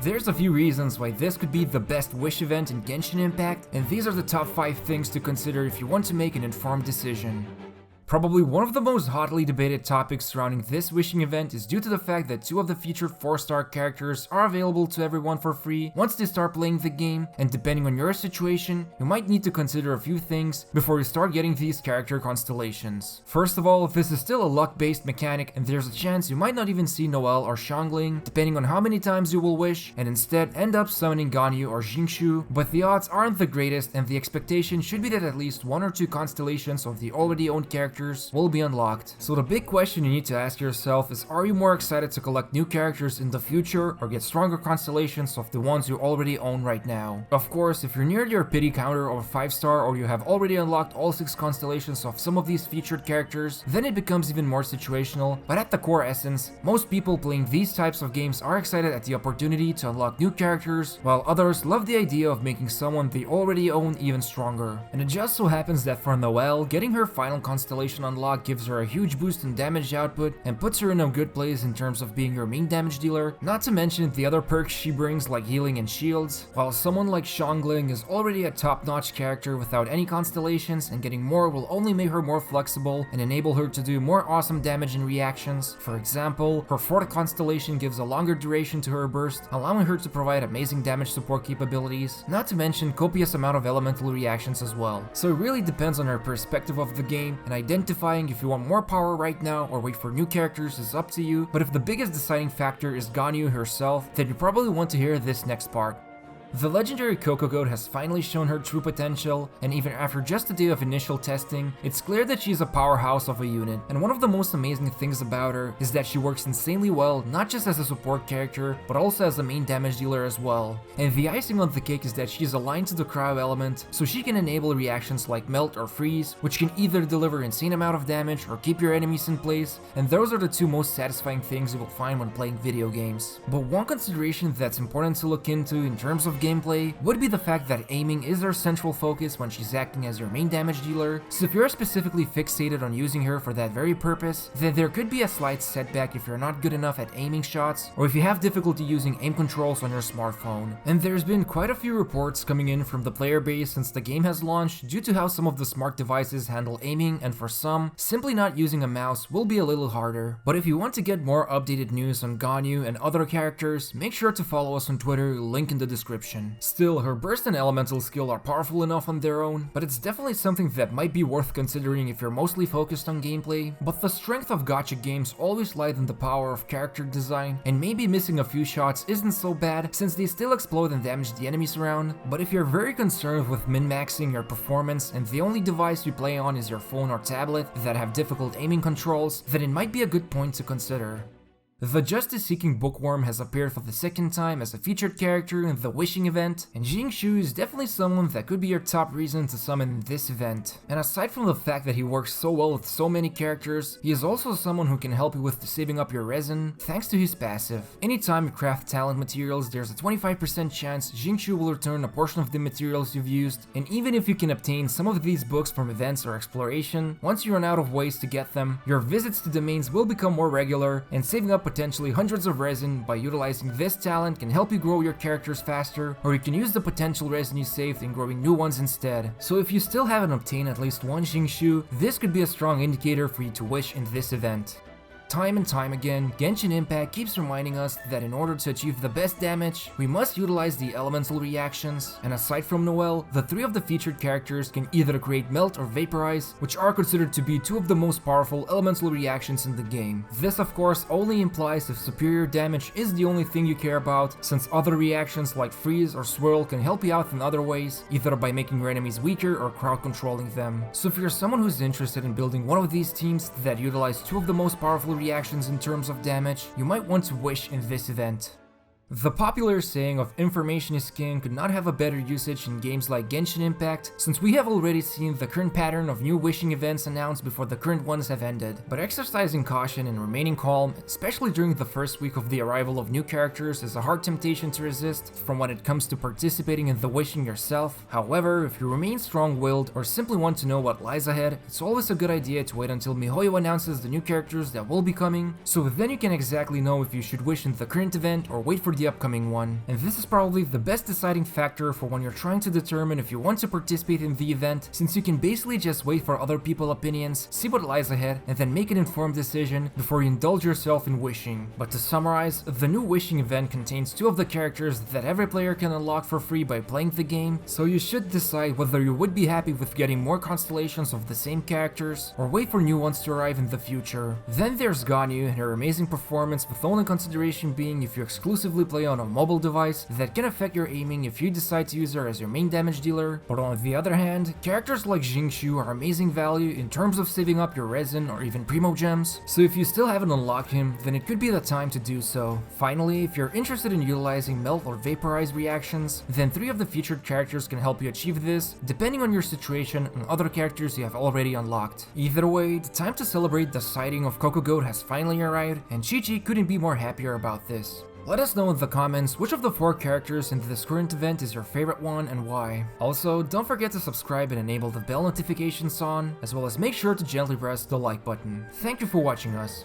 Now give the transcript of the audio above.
There's a few reasons why this could be the best wish event in Genshin Impact, and these are the top 5 things to consider if you want to make an informed decision. Probably one of the most hotly debated topics surrounding this wishing event is due to the fact that 2 of the featured 4-star characters are available to everyone for free once they start playing the game, and depending on your situation, you might need to consider a few things before you start getting these character constellations. First of all, this is still a luck-based mechanic, and there's a chance you might not even see Noelle or Xiangling, depending on how many times you will wish, and instead end up summoning Ganyu'S or Jingshu, but the odds aren't the greatest, and the expectation should be that at least 1 or 2 constellations of the already owned characters will be unlocked. So the big question you need to ask yourself is, are you more excited to collect new characters in the future or get stronger constellations of the ones you already own right now? Of course, if you're near your pity counter of 5-star or you have already unlocked all 6 constellations of some of these featured characters, then it becomes even more situational, but at the core essence, most people playing these types of games are excited at the opportunity to unlock new characters, while others love the idea of making someone they already own even stronger. And it just so happens that for Noelle, getting her final constellation unlock gives her a huge boost in damage output and puts her in a good place in terms of being your main damage dealer, not to mention the other perks she brings like healing and shields, while someone like Xiangling is already a top-notch character without any constellations, and getting more will only make her more flexible and enable her to do more awesome damage and reactions. For example, her 4th constellation gives a longer duration to her burst, allowing her to provide amazing damage support capabilities, not to mention copious amount of elemental reactions as well. So it really depends on her perspective of the game, and identifying if you want more power right now or wait for new characters is up to you, but if the biggest deciding factor is Ganyu'S herself, then you probably want to hear this next part. The legendary Coco Goat has finally shown her true potential, and even after just a day of initial testing, it's clear that she's a powerhouse of a unit. And one of the most amazing things about her is that she works insanely well, not just as a support character, but also as a main damage dealer as well. And the icing on the cake is that she's aligned to the cryo element, so she can enable reactions like melt or freeze, which can either deliver insane amount of damage or keep your enemies in place, and those are the 2 most satisfying things you will find when playing video games. But one consideration that's important to look into in terms of gameplay would be the fact that aiming is her central focus when she's acting as your main damage dealer, so if you're specifically fixated on using her for that very purpose, then there could be a slight setback if you're not good enough at aiming shots, or if you have difficulty using aim controls on your smartphone. And there's been quite a few reports coming in from the player base since the game has launched due to how some of the smart devices handle aiming, and for some, simply not using a mouse will be a little harder. But if you want to get more updated news on Ganyu'S and other characters, make sure to follow us on Twitter, link in the description. Still, her burst and elemental skill are powerful enough on their own, but it's definitely something that might be worth considering if you're mostly focused on gameplay. But the strength of gacha games always lies in the power of character design, and maybe missing a few shots isn't so bad since they still explode and damage the enemies around. But if you're very concerned with min-maxing your performance and the only device you play on is your phone or tablet that have difficult aiming controls, then it might be a good point to consider. The justice-seeking bookworm has appeared for the 2nd time as a featured character in the wishing event, and Jingshu is definitely someone that could be your top reason to summon this event. And aside from the fact that he works so well with so many characters, he is also someone who can help you with saving up your resin thanks to his passive. Anytime you craft talent materials, there's a 25% chance Jingshu will return a portion of the materials you've used, and even if you can obtain some of these books from events or exploration, once you run out of ways to get them, your visits to domains will become more regular, and saving up potentially hundreds of resin by utilizing this talent can help you grow your characters faster, or you can use the potential resin you saved in growing new ones instead. So if you still haven't obtained at least 1 Jingshu, this could be a strong indicator for you to wish in this event. Time and time again, Genshin Impact keeps reminding us that in order to achieve the best damage, we must utilize the elemental reactions, and aside from Noelle, the 3 of the featured characters can either create melt or vaporize, which are considered to be 2 of the most powerful elemental reactions in the game. This of course only implies if superior damage is the only thing you care about, since other reactions like freeze or swirl can help you out in other ways, either by making your enemies weaker or crowd controlling them. So if you're someone who's interested in building one of these teams that utilize 2 of the most powerful reactions in terms of damage, you might want to wish in this event. The popular saying of information is king could not have a better usage in games like Genshin Impact, since we have already seen the current pattern of new wishing events announced before the current ones have ended. But exercising caution and remaining calm, especially during the first week of the arrival of new characters, is a hard temptation to resist from when it comes to participating in the wishing yourself. However, if you remain strong-willed or simply want to know what lies ahead, it's always a good idea to wait until MiHoYo announces the new characters that will be coming, so then you can exactly know if you should wish in the current event or wait for the the upcoming one. And this is probably the best deciding factor for when you're trying to determine if you want to participate in the event, since you can basically just wait for other people's opinions, see what lies ahead, and then make an informed decision before you indulge yourself in wishing. But to summarize, the new wishing event contains 2 of the characters that every player can unlock for free by playing the game, so you should decide whether you would be happy with getting more constellations of the same characters, or wait for new ones to arrive in the future. Then there's Ganyu and her amazing performance, with the only consideration being if you exclusively play on a mobile device, that can affect your aiming if you decide to use her as your main damage dealer. But on the other hand, characters like Jingshu are amazing value in terms of saving up your resin or even primo gems, so if you still haven't unlocked him, then it could be the time to do so. Finally, if you're interested in utilizing melt or vaporize reactions, then 3 of the featured characters can help you achieve this, depending on your situation and other characters you have already unlocked. Either way, the time to celebrate the sighting of Coco Goat has finally arrived, and Chi-Chi couldn't be more happier about this. Let us know in the comments which of the 4 characters in this current event is your favorite one and why. Also, don't forget to subscribe and enable the bell notifications on, as well as make sure to gently press the like button. Thank you for watching us.